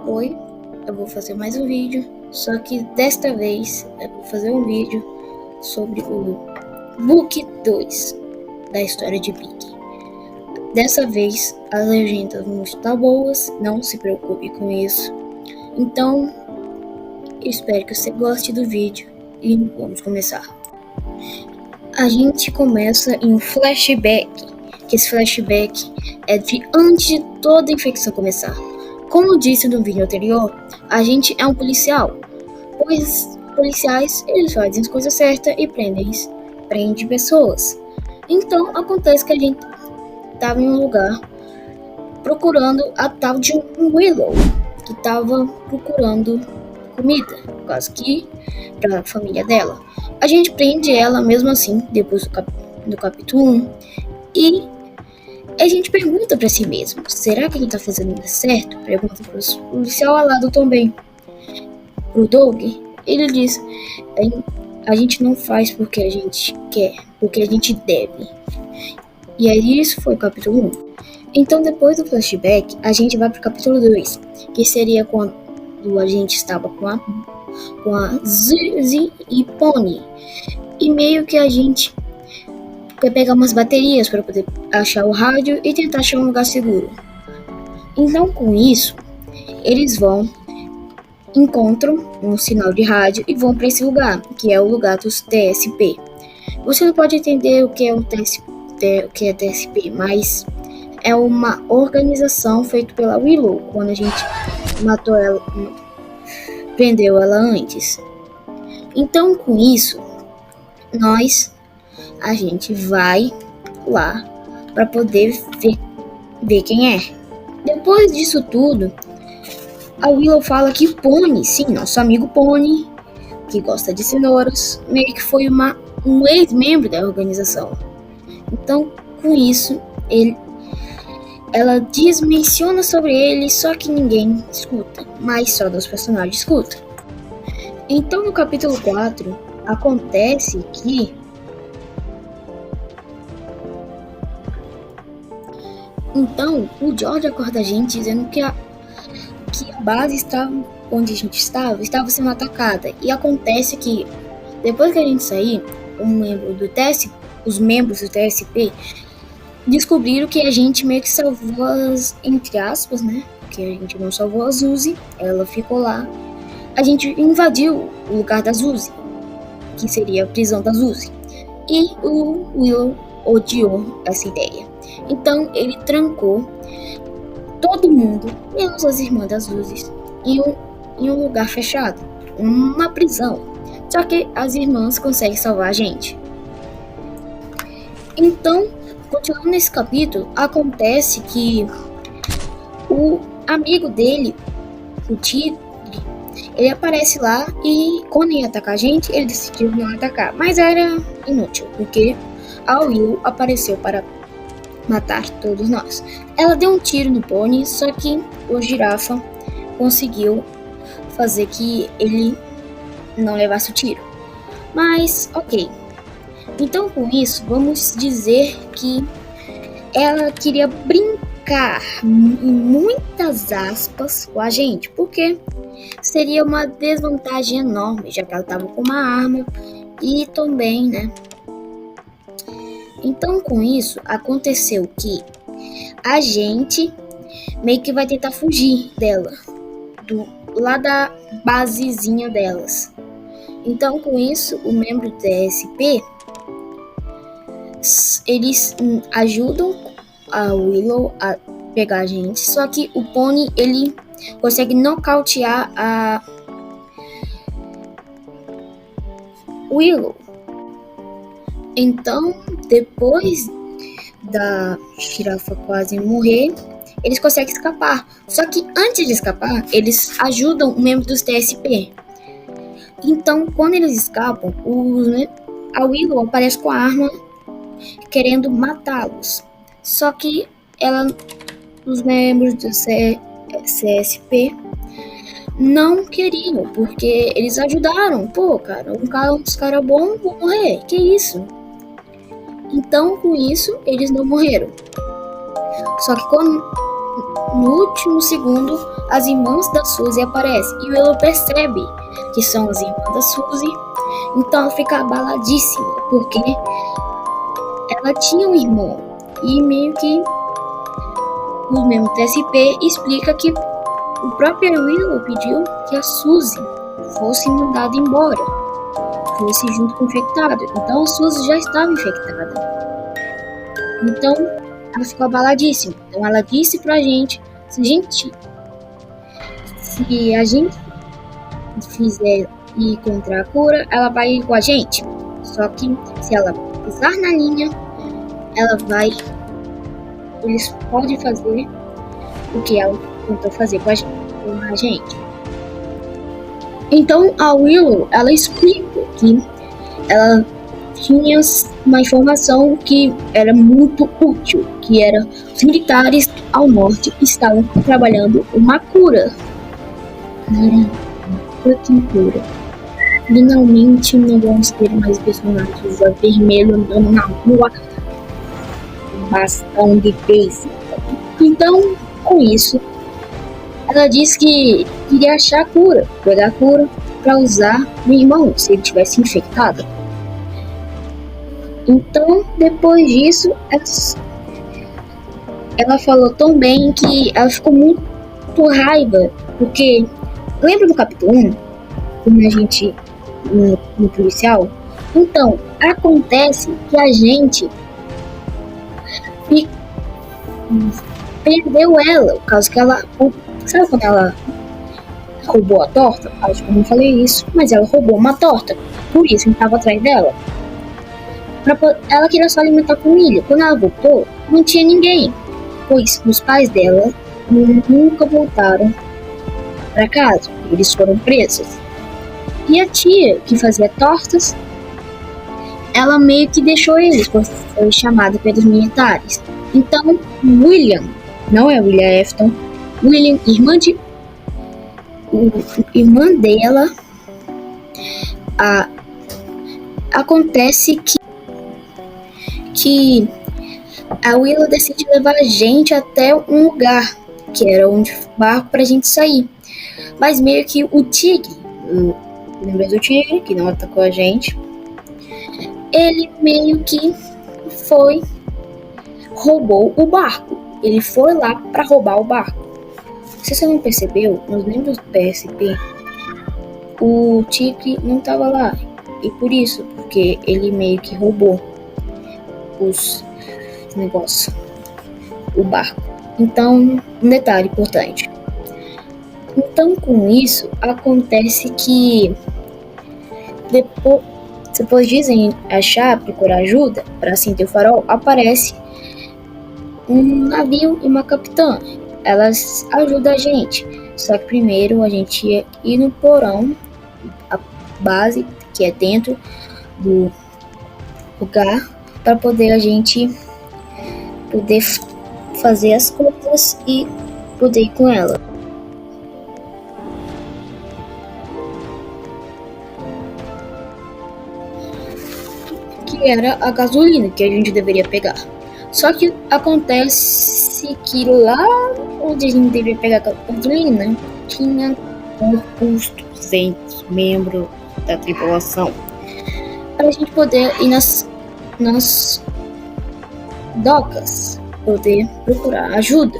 Oi, eu vou fazer mais um vídeo, só que desta vez eu vou fazer um vídeo sobre o Book 2 da história de Big. Dessa vez as legendas não estão boas, não se preocupe com isso. Então, eu espero que você goste do vídeo e vamos começar. A gente começa em um flashback, que esse flashback é de antes de toda a infecção começar. Como eu disse no vídeo anterior, a gente é um policial, pois policiais eles fazem as coisas certas e prendem pessoas. Então acontece que a gente estava em um lugar procurando a tal de Willow, que estava procurando comida, por causa que para a família dela. A gente prende ela mesmo assim, depois do capítulo 1, e a gente pergunta pra si mesmo, será que a gente tá fazendo certo? Pergunta pro policial ao lado também. Pro Doug, ele diz, a gente não faz porque a gente quer, porque a gente deve. E aí isso foi o capítulo 1. Então depois do flashback, a gente vai pro capítulo 2, que seria quando a gente estava com a Zuzi e Pony. E meio que a gente quer pegar umas baterias para poder achar o rádio e tentar achar um lugar seguro. Então com isso, eles encontram um sinal de rádio e vão para esse lugar, que é o lugar dos TSP. Você não pode entender o que é TSP, mas é uma organização feita pela Willow quando a gente matou ela, prendeu ela antes. Então com isso, a gente vai lá para poder ver quem é. Depois disso tudo, a Willow fala que Pony, sim, nosso amigo Pony, que gosta de cenouras, meio que foi um ex-membro da organização. Então, com isso, ela desmenciona sobre ele, só que ninguém escuta, mas só dos personagens escutam. Então, no capítulo 4, acontece que então, o George acorda a gente dizendo que a base onde a gente estava sendo atacada. E acontece que, depois que a gente sair, os membros do TSP descobriram que a gente meio que salvou entre aspas, né? Que a gente não salvou a Zuzi, ela ficou lá. A gente invadiu o lugar da Zuzi, que seria a prisão da Zuzi. E o Will odiou essa ideia. Então ele trancou todo mundo, menos as irmãs das luzes, em um lugar fechado, uma prisão. Só que as irmãs conseguem salvar a gente. Então, continuando nesse capítulo, acontece que o amigo dele, o Tigre, ele aparece lá e quando ia atacar a gente, ele decidiu não atacar. Mas era inútil, porque a Will apareceu para matar todos nós. Ela deu um tiro no Pony, só que o Girafa conseguiu fazer que ele não levasse o tiro. Mas, ok. Então, com isso, vamos dizer que ela queria brincar, em muitas aspas, com a gente, porque seria uma desvantagem enorme, já que ela estava com uma arma e também, né? Então, com isso, aconteceu que a gente meio que vai tentar fugir dela, lá da basezinha delas. Então, com isso, o membro do TSP, eles ajudam a Willow a pegar a gente, só que o Pony, ele consegue nocautear a Willow. Então, depois da Girafa quase morrer, eles conseguem escapar. Só que antes de escapar, eles ajudam o membro dos TSP. Então, quando eles escapam, a Willow aparece com a arma querendo matá-los. Só que os membros do CSP não queriam, porque eles ajudaram. Pô, cara, uns caras bons vão morrer. Que isso? Então, com isso, eles não morreram. Só que no último segundo, as irmãs da Suzy aparecem e o Willow percebe que são as irmãs da Suzy. Então ela fica abaladíssima, porque ela tinha um irmão. E meio que o mesmo TSP explica que o próprio Willow pediu que a Suzy fosse mandada embora, fosse junto com o infectado. Então a Suzy já estava infectada. Então ela ficou abaladíssima. Então ela disse pra gente, se a gente fizer e encontrar a cura, ela vai ir com a gente. Só que se ela pisar na linha, eles podem fazer o que ela tentou fazer com a gente. Então a Willow, ela explica que ela tinha uma informação que era muito útil, que era os militares ao norte estavam trabalhando uma cura. Que cura. Finalmente não vamos ter mais personagens a vermelho andando na rua, bastão de base. Então, com isso, ela disse que iria achar a cura, pegar a cura para usar no irmão, se ele tivesse infectado. Então, depois disso, ela falou tão bem que ela ficou muito raiva, porque lembra do capítulo 1? Como a gente no policial? Então, acontece que a gente perdeu ela, por causa que ela, sabe quando ela roubou a torta? Acho que eu não falei isso, mas ela roubou uma torta, por isso ele estava atrás dela. Ela queria só alimentar a família. Quando ela voltou, não tinha ninguém, pois os pais dela nunca voltaram para casa, eles foram presos. E a tia, que fazia tortas, ela meio que deixou eles, porque foi chamada pelos militares. Então, William, não é William Afton, William, irmã dela, acontece que a Willow decide levar a gente até um lugar, que era um barco pra gente sair. Mas meio que o tigre, lembra do tigre, que não atacou a gente, ele meio que roubou o barco. Ele foi lá pra roubar o barco. Se você não percebeu, nos membros do PSP, o tigre não tava lá. E por isso, porque ele meio que roubou os negócios, o barco. Então, um detalhe importante. Então, com isso, acontece que depois dizem achar, procurar ajuda para acender o farol, aparece um navio e uma capitã. Elas ajudam a gente. Só que primeiro a gente ia ir no porão, a base que é dentro do lugar, para poder a gente poder fazer as coisas e poder ir com ela. Que era a gasolina que a gente deveria pegar. Só que acontece que lá onde a gente deveria pegar a gasolina tinha corpos 200 membros da tripulação, para a gente poder ir nas docas, poder procurar ajuda.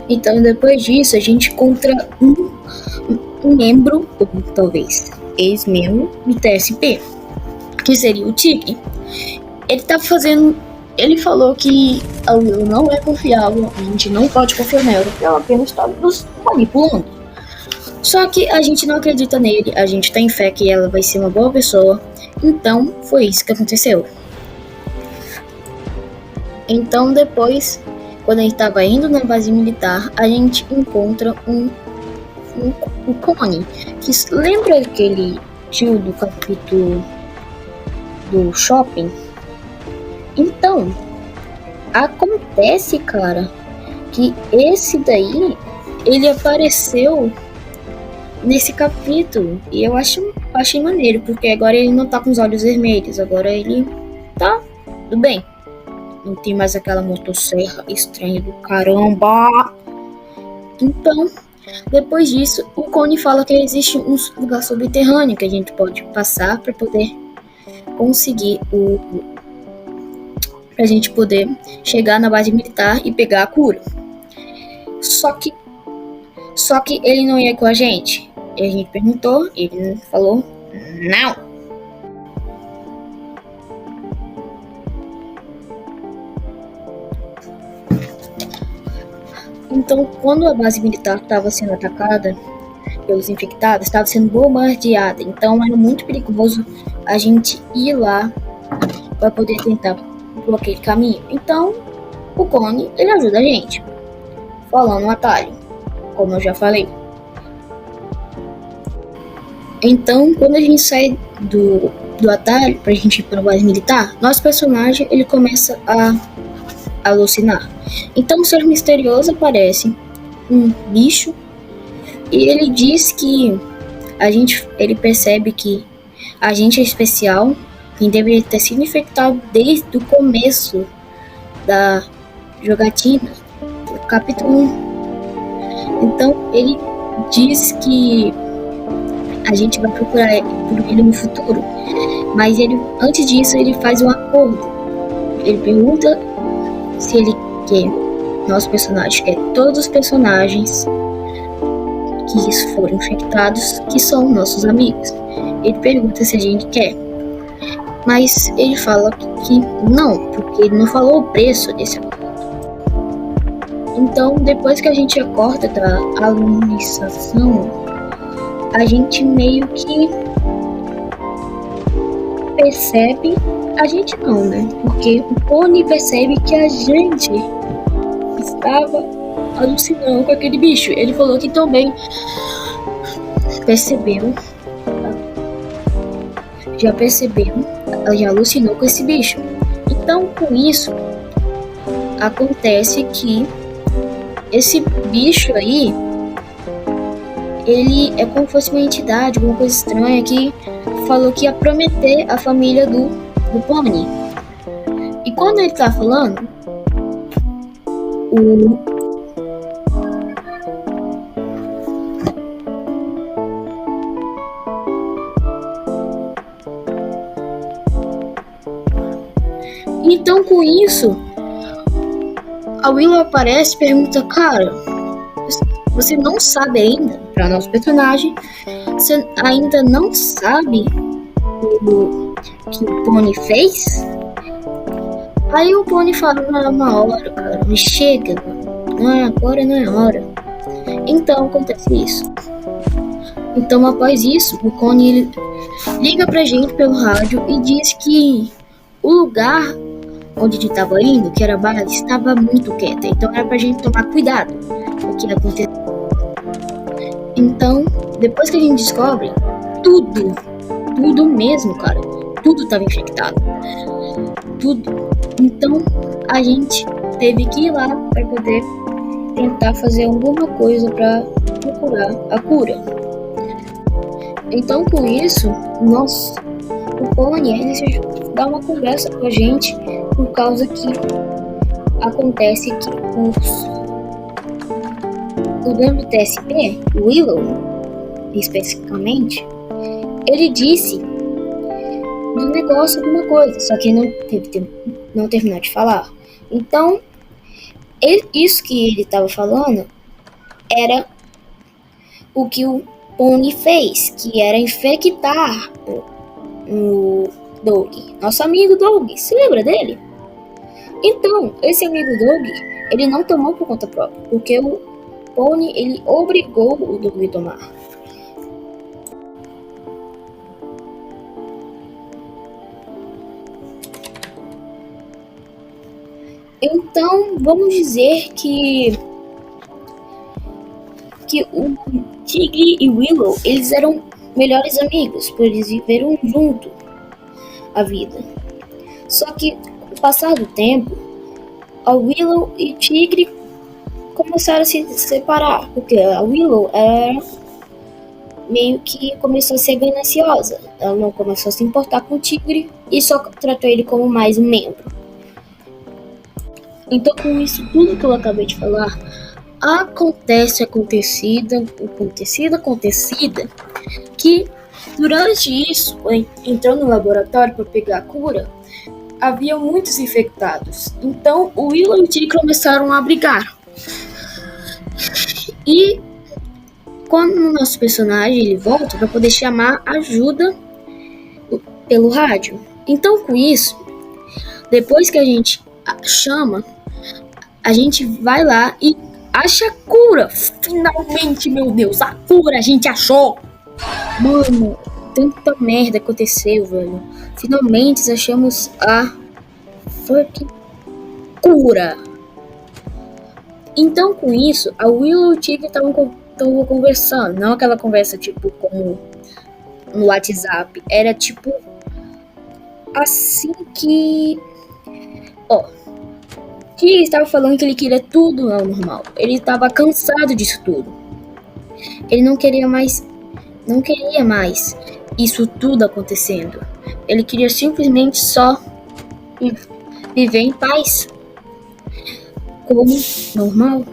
Então depois disso a gente encontra um membro, ou talvez ex-membro do TSP, que seria o Tigre. Ele falou que a Willow não é confiável, a gente não pode confiar nela, porque ela apenas está nos manipulando. Só que a gente não acredita nele, a gente tem fé que ela vai ser uma boa pessoa. Então foi isso que aconteceu. Então depois, quando a gente estava indo na base militar, a gente encontra um Connie, que lembra aquele tio do capítulo do shopping? Então, acontece, cara, que esse daí, ele apareceu nesse capítulo. E eu achei maneiro, porque agora ele não tá com os olhos vermelhos. Agora ele tá tudo bem. não tem mais aquela motosserra estranha do caramba. Então, depois disso, o Connie fala que existe um lugar subterrâneo que a gente pode passar para poder conseguir pra gente poder chegar na base militar e pegar a cura. Só que ele não ia com a gente. E a gente perguntou, ele falou não. Então, quando a base militar estava sendo atacada pelos infectados, estava sendo bombardeada. Então, era muito perigoso a gente ir lá para poder tentar por aquele caminho. Então, o Connie, ele ajuda a gente, falando o atalho, como eu já falei. Então, quando a gente sai do atalho pra gente ir para a base militar, nosso personagem, ele começa a alucinar. Então, o ser misterioso aparece um bicho e ele diz que ele percebe que a gente é especial, quem deveria ter sido infectado desde o começo da jogatina, do capítulo 1. Então, ele diz que a gente vai procurar por ele no futuro, mas antes disso, ele faz um acordo. Ele pergunta se ele quer, nosso personagem quer todos os personagens que foram infectados, que são nossos amigos. Ele pergunta se a gente quer, mas ele fala que não, porque ele não falou o preço desse acordo. Então, depois que a gente acorda da alucinação, a gente meio que percebe, a gente não, né? Porque o Connie percebe que a gente estava alucinando com aquele bicho. Ele falou que também já alucinou com esse bicho. Então, com isso, acontece que esse bicho aí, ele é como se fosse uma entidade, alguma coisa estranha, que falou que ia prometer a família do Connie. E quando ele tá falando, Então, com isso, a Willow aparece e pergunta: cara, você não sabe ainda, para nosso personagem, você ainda não sabe o que o Pony fez? Aí o Pony fala: não é uma hora, cara, me chega, não é agora, não é hora. Então acontece isso. Então, após isso, o Connie ele liga pra gente pelo rádio e diz que o lugar onde a gente estava indo, que era a base, estava muito quieta. Então era pra gente tomar cuidado com o que ia acontecer. Então, depois que a gente descobre, tudo mesmo, cara, tudo estava infectado. Tudo. Então, a gente teve que ir lá para poder tentar fazer alguma coisa para procurar a cura. Então, com isso, o Connie ele dá uma conversa com a gente, por causa que acontece que o dono do TSP, o Willow, especificamente, ele disse do negócio alguma coisa, só que não terminou de falar. Então, isso que ele estava falando era o que o Pony fez, que era infectar o Doug, nosso amigo Doug. Se lembra dele? Então, esse amigo Doug, ele não tomou por conta própria, porque o Pony, ele obrigou o Doug a tomar. Então, vamos dizer que o Tigre e Willow, eles eram melhores amigos, pois eles viveram junto a vida. Só que, com o passar do tempo, a Willow e o Tigre começaram a se separar, porque a Willow meio que começou a ser gananciosa. Ela não começou a se importar com o Tigre e só tratou ele como mais um membro. Então, com isso tudo que eu acabei de falar, acontecida, que durante isso, entrou no laboratório para pegar a cura, havia muitos infectados. Então, o Willow e o Tigre começaram a brigar. E quando o nosso personagem ele volta para poder chamar ajuda pelo rádio. Então, com isso, depois que a gente chama, a gente vai lá e acha a cura. Finalmente, meu Deus, a cura a gente achou. Mano, tanta merda aconteceu, velho. Finalmente achamos a fucking cura. Então, com isso, a Willow e o Tigre estavam conversando. Não aquela conversa, tipo, como no WhatsApp. Era, tipo, assim que... o Tigre estava falando que ele queria tudo ao normal. Ele estava cansado disso tudo. Ele não queria mais isso tudo acontecendo. Ele queria simplesmente só viver em paz. Como normal.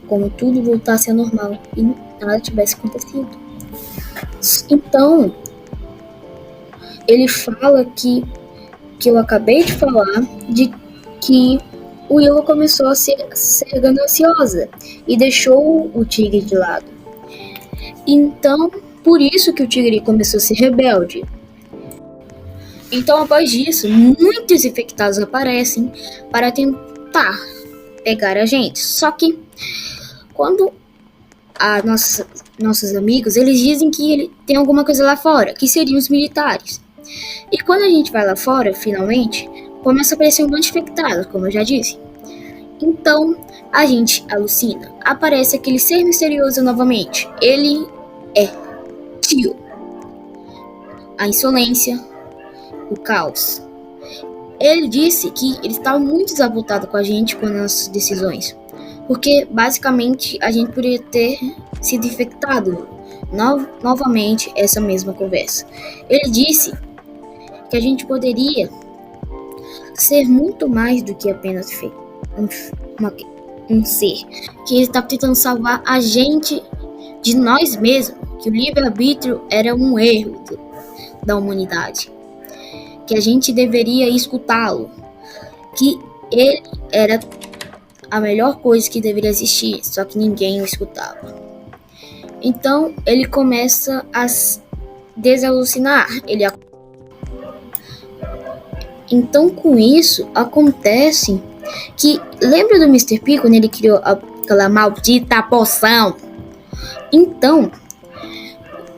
Como tudo voltasse a normal. E nada tivesse acontecido. Então, ele fala que eu acabei de falar, de que o Willow começou a ser gananciosa e deixou o Tigre de lado. Então, por isso que o Tigre começou a ser rebelde. Então, após disso, muitos infectados aparecem para tentar pegar a gente. Só que, quando nossos amigos, eles dizem que tem alguma coisa lá fora, que seriam os militares. E quando a gente vai lá fora, finalmente, começa a aparecer um monte de infectados, como eu já disse. Então, a gente alucina. Aparece aquele ser misterioso novamente. Ele é Tio. A insolência, o caos. Ele disse que ele estava muito desapontado com a gente com as nossas decisões. Porque, basicamente, a gente poderia ter sido infectado. Novamente, essa mesma conversa. Ele disse que a gente poderia ser muito mais do que apenas um ser. Que ele estava tentando salvar a gente de nós mesmos. Que o livre-arbítrio era um erro da humanidade. Que a gente deveria escutá-lo. Que ele era a melhor coisa que deveria existir, só que ninguém o escutava. Então ele começa a desalucinar. Então com isso acontece que, lembra do Mr. P quando ele criou aquela maldita poção? Então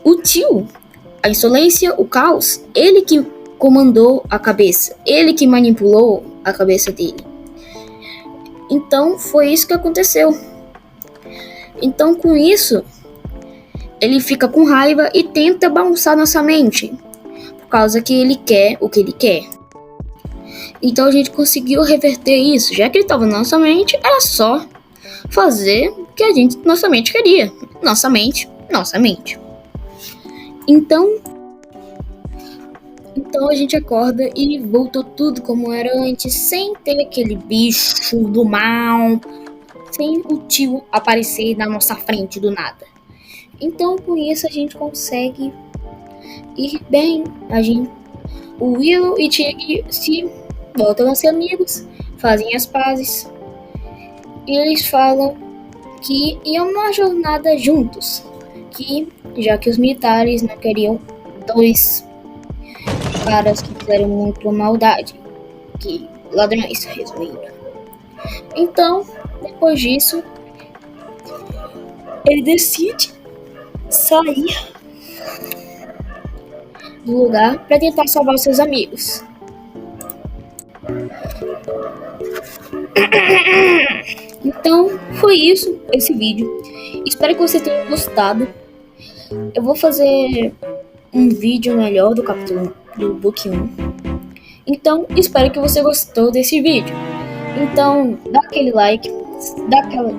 o tio, a insolência, o caos, ele que comandou a cabeça, ele que manipulou a cabeça dele. Então foi isso que aconteceu. Então com isso ele fica com raiva e tenta bagunçar nossa mente, por causa que ele quer o que ele quer. Então a gente conseguiu reverter isso. Já que ele estava na nossa mente, era só fazer o que nossa mente queria. Nossa mente. Então a gente acorda e voltou tudo como era antes, sem ter aquele bicho do mal, sem o tio aparecer na nossa frente do nada. Então com isso a gente consegue ir bem. O Willow e Tigre se voltam a ser amigos, fazem as pazes. E eles falam que iam uma jornada juntos, que já que os militares não queriam dois caras que fizeram muito maldade, que ladrões, resumindo. Então, depois disso, ele decide sair do lugar para tentar salvar os seus amigos. Então, foi isso, esse vídeo. Espero que você tenha gostado. Eu vou fazer um vídeo melhor do capítulo do Book 1. Então, espero que você gostou desse vídeo. Então, dá aquele like, dá aquela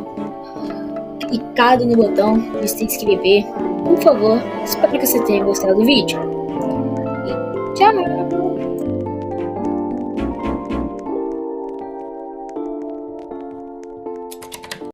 clicada no botão de se inscrever, por favor. Espero que você tenha gostado do vídeo. E tchau!